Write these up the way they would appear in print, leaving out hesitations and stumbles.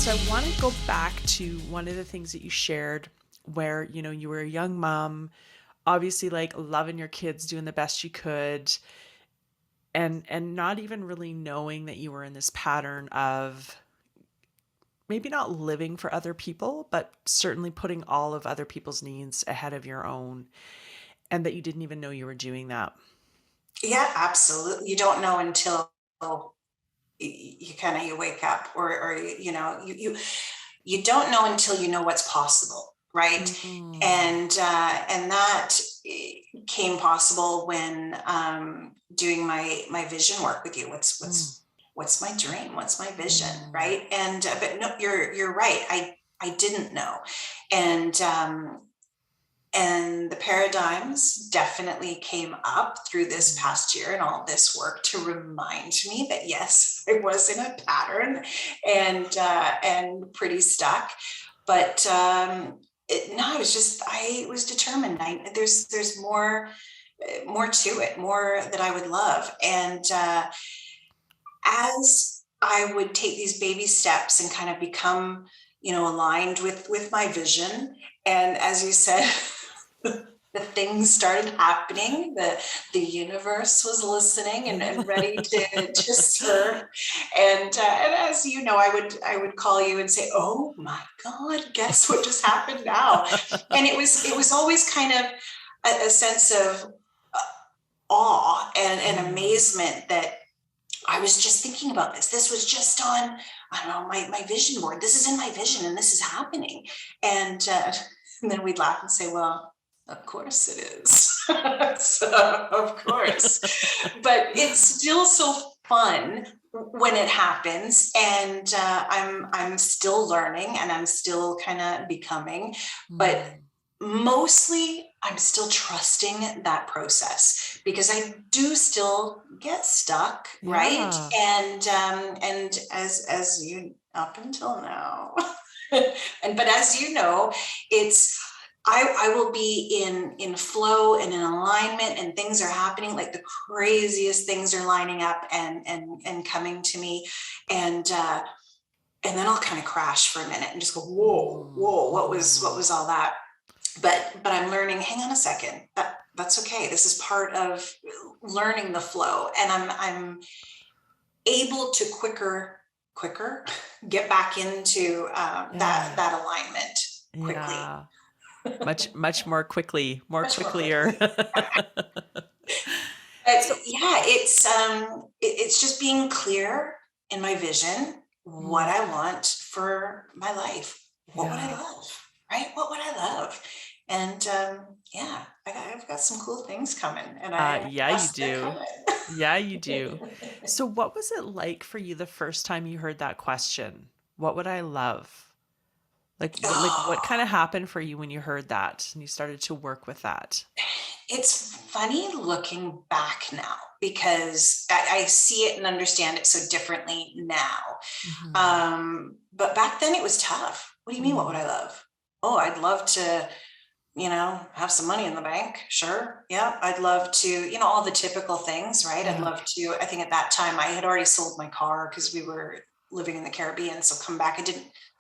So I want to go back to one of the things that you shared where, you were a young mom, obviously like loving your kids, doing the best you could, and not even really knowing that you were in this pattern of maybe not living for other people, but certainly putting all of other people's needs ahead of your own, and that you didn't even know you were doing that. Yeah, absolutely. You don't know until you kind of you wake up, or you don't know until you know what's possible, right? Mm. And that came possible when doing my vision work with you. Mm. What's my dream? What's my vision, Mm. right? And but no, you're right. I didn't know, and and the paradigms definitely came up through this Mm. past year and all this work to remind me that yes, I was in a pattern and pretty stuck. But no, I was determined. There's more to it, more that I would love. And as I would take these baby steps and kind of become, aligned with my vision, and as you said, the things started happening. The universe was listening and ready to serve. And as you know, I would call you and say, "Oh my God, guess what just happened now?" And it was always kind of a sense of awe and Mm. amazement that I was just thinking about this. This was just on, I don't know, my vision board. This is in my vision and this is happening. And then we'd laugh and say, well, of course it is. So, of course. But it's still so fun when it happens. And I'm still learning and I'm still kind of becoming. But Mm. mostly I'm still trusting that process because I do still get stuck, right? Yeah. And as you up until now, and but as you know, it's I will be in flow and in alignment, and things are happening like the craziest things are lining up and coming to me, and and then I'll kind of crash for a minute and just go, whoa, Mm. whoa, what Mm. was all that? But I'm learning, hang on a second, that's okay, this is part of learning the flow, and I'm able to quicker get back into Yeah. that alignment quickly, Yeah. Much more quickly, more much more quicklier. quickly. But So, yeah, it's just being clear in my vision, what mm, I want for my life. What would I yeah. love? Right? What would I love? And yeah, I've got some cool things coming, and I Yeah, you trust they're do. coming. Yeah, you do. So what was it like for you the first time you heard that question? What would I love? What kind Oh, of happened for you when you heard that and you started to work with that? it's funny looking back now because I see it and understand it so differently now. Mhm. But back then it was tough. What do you mean, what would Mm. I love? Oh, I'd love to, have some money in the bank. Sure. Yeah. I'd love to, all the typical things, right? I'd Yeah. love to. I think at that time I had already sold my car because we were living in the Caribbean. So come back,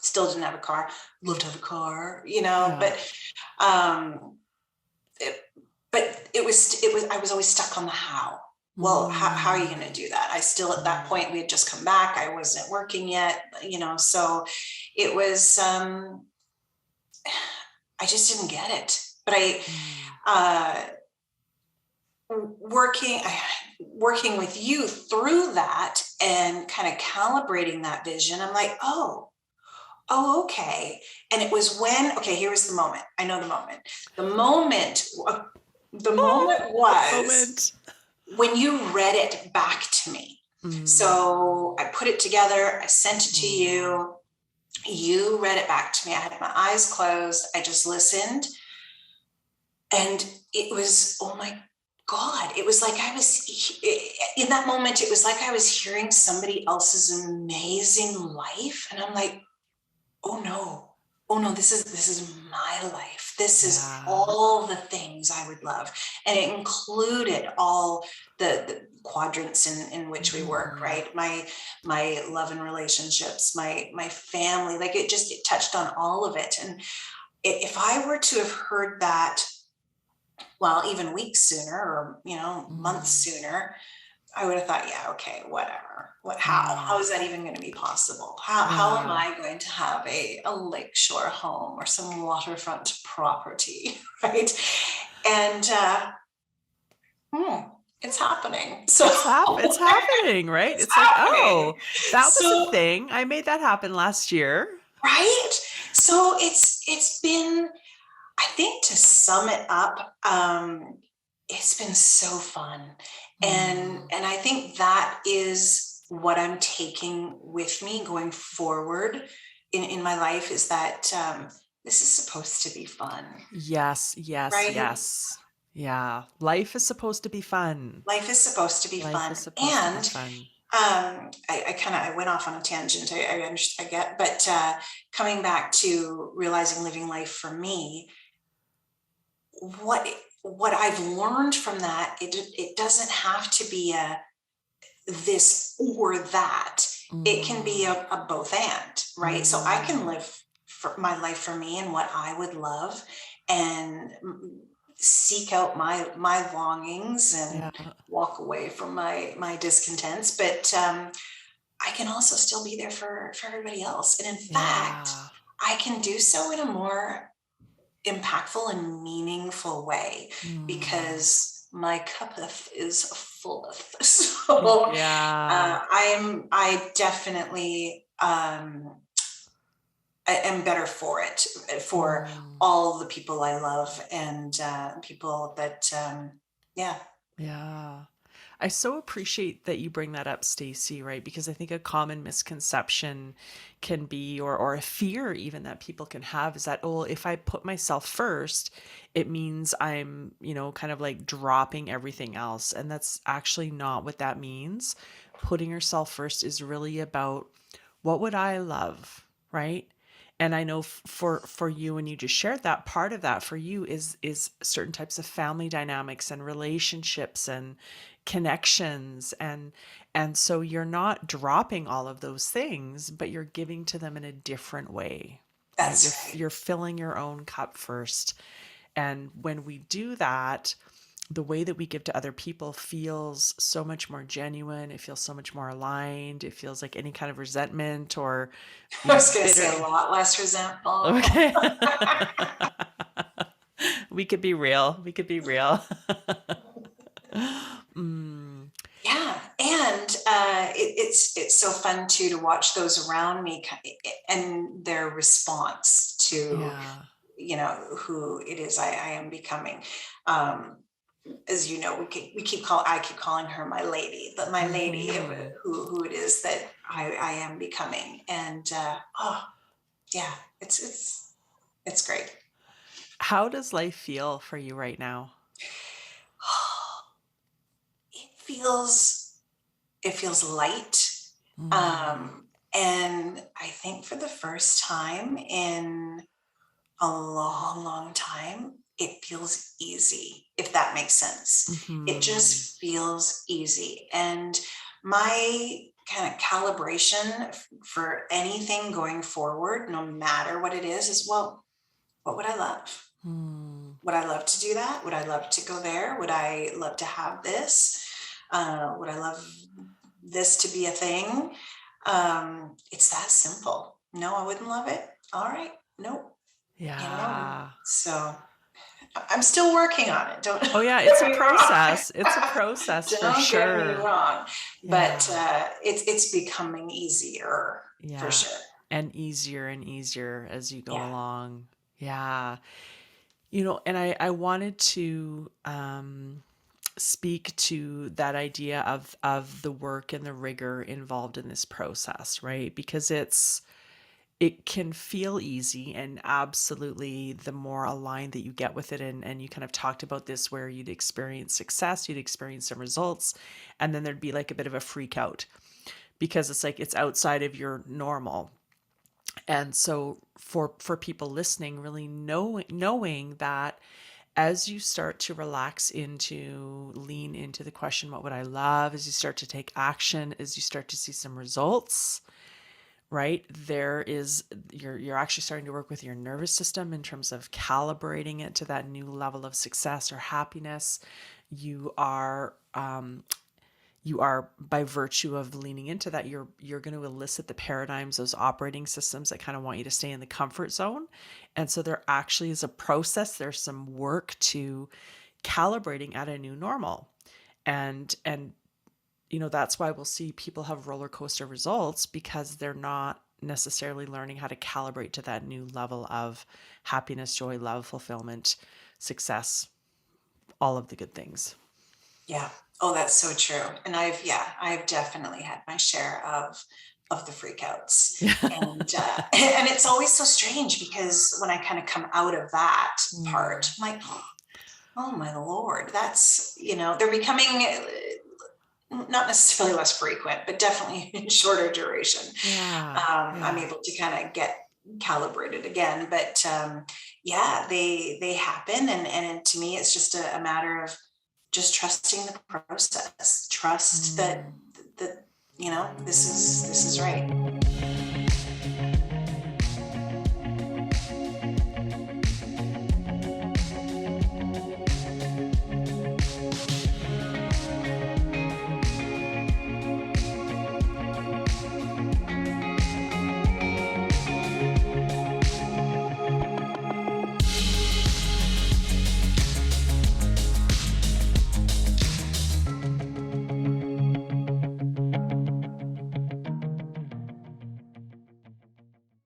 still didn't have a car. Love to have a car, Yeah. um, it, but I was always stuck on the how. Well, how are you going to Mm. do that? I still, at that Mm. point, we had just come back. I wasn't working yet, so it was, I just didn't get it. But Mm. working, working with you through that and kind of calibrating that vision, I'm like, okay. And it was when, okay, here was the moment. I know the moment. The moment, the moment The was moment. when you read it back to me. Mm. So I put it together, I sent it to Mm. you, you read it back to me. I had my eyes closed, I just listened. And it was, oh my God, it was like in that moment, it was like I was hearing somebody else's amazing life. And I'm like, oh no, this is my life. This is Yeah. all the things I would love. And it included all the quadrants in which we work, Mm. right? My love and relationships, my family, like it touched on all of it. And if I were to have heard that, well, even weeks sooner, or months Mm. sooner, I would have thought, yeah, okay, whatever. How Yeah. is that even going to be possible? How am Yeah. I going to have a lakeshore home or some waterfront property, right? And it's happening. So It's happening, right? it's It's like, happening. oh, that was a So thing. I made that happen last year. right. So it's been, I think, to sum it up, it's been so fun. Mm. And I think that is what I'm taking with me going forward in my life, is that this is supposed to be fun, Yes, yes, right? yes. Yeah. Life is supposed to be fun. Life is supposed to be Life fun. is supposed to be And fun. I kind of, I went off on a tangent. I get, but coming back to realizing living life for me, what what I've learned from that, it doesn't have to be a this or that. It can be Mm. a both and, right? So I can Mm. live for my life for me and what I would love, and seek out my longings and Yeah. walk away from my discontents. But I can also still be there for everybody else. And in fact, Yeah. I can do so in a more impactful and meaningful way, Mm. because my cupeth is fulleth. So Yeah. I definitely I am better for it, for Mm. all the people I love, and people that yeah. Yeah. I so appreciate that you bring that up, Stacey, right? Because I think a common misconception can be, or a fear even that people can have, is that, oh, if I put myself first, it means I'm, kind of like dropping everything else. And that's actually not what that means. Putting yourself first is really about, what would I love, right? And I know for you, and you just shared that, part of that for you is certain types of family dynamics and relationships and connections, and so you're not dropping all of those things, but you're giving to them in a different way, right? you're That's right. you're filling your own cup first. And when we do that, the way that we give to other people feels so much more genuine. It feels so much more aligned. It feels like any kind of resentment or, I was going to say a bitter. lot less resentful. Okay. We could be real. We could be real. Mm, Yeah, and it's so fun too to watch those around me and their response to yeah. who it is I am becoming. Um, as you know, I keep calling her my lady, but my lady, Hmm. who it is that I am becoming, and oh yeah, it's great. How does life feel for you right now? It feels it feels light. Mm. Um, and I think for the first time in a long, long time, it feels easy, if that makes sense. It Hmm. just feels easy. And my kind of calibration for anything going forward, no matter what it is, well, what would I love? Hmm. Would I love to do that? Would I love to go there? Would I love to have this? Would I love this to be a thing? It's that simple. No, I wouldn't love it. All right. Nope. Yeah. So I'm still working on it. Don't Oh yeah, get it's a me wrong. process. It's a process for Don't get me sure. wrong. But Yeah. it's becoming easier for Yeah. sure. And easier as you go Yeah. along. Yeah. And I wanted to speak to that idea of the work and the rigor involved in this process, right? Because it can feel easy, and absolutely the more aligned that you get with it, and you kind of talked about this where you'd experience success, you'd experience some results, and then there'd be like a bit of a freak out because it's like it's outside of your normal. And so for people listening, really knowing that, As you start to relax into, lean into the question, what would I love? As you start to take action, as you start to see some results, right? There is, you're actually starting to work with your nervous system in terms of calibrating it to that new level of success or happiness. You are you are, by virtue of leaning into that, you're going to elicit the paradigms, those operating systems that kind of want you to stay in the comfort zone. And so there actually is a process, there's some work to calibrating at a new normal. And that's why we'll see people have roller coaster results, because they're not necessarily learning how to calibrate to that new level of happiness, joy, love, fulfillment, success, all of the good things. Yeah. Oh, that's so true. And I've definitely had my share of the freakouts. And and it's always so strange because when I kind of come out of that part, Mm. I'm like, oh my Lord, that's, they're becoming not necessarily less frequent, but definitely in shorter duration. Yeah, I'm yeah. able to kind of get calibrated again. But yeah, they happen, and to me, it's just a matter of just trusting the process. Trust that Mm. that this is right.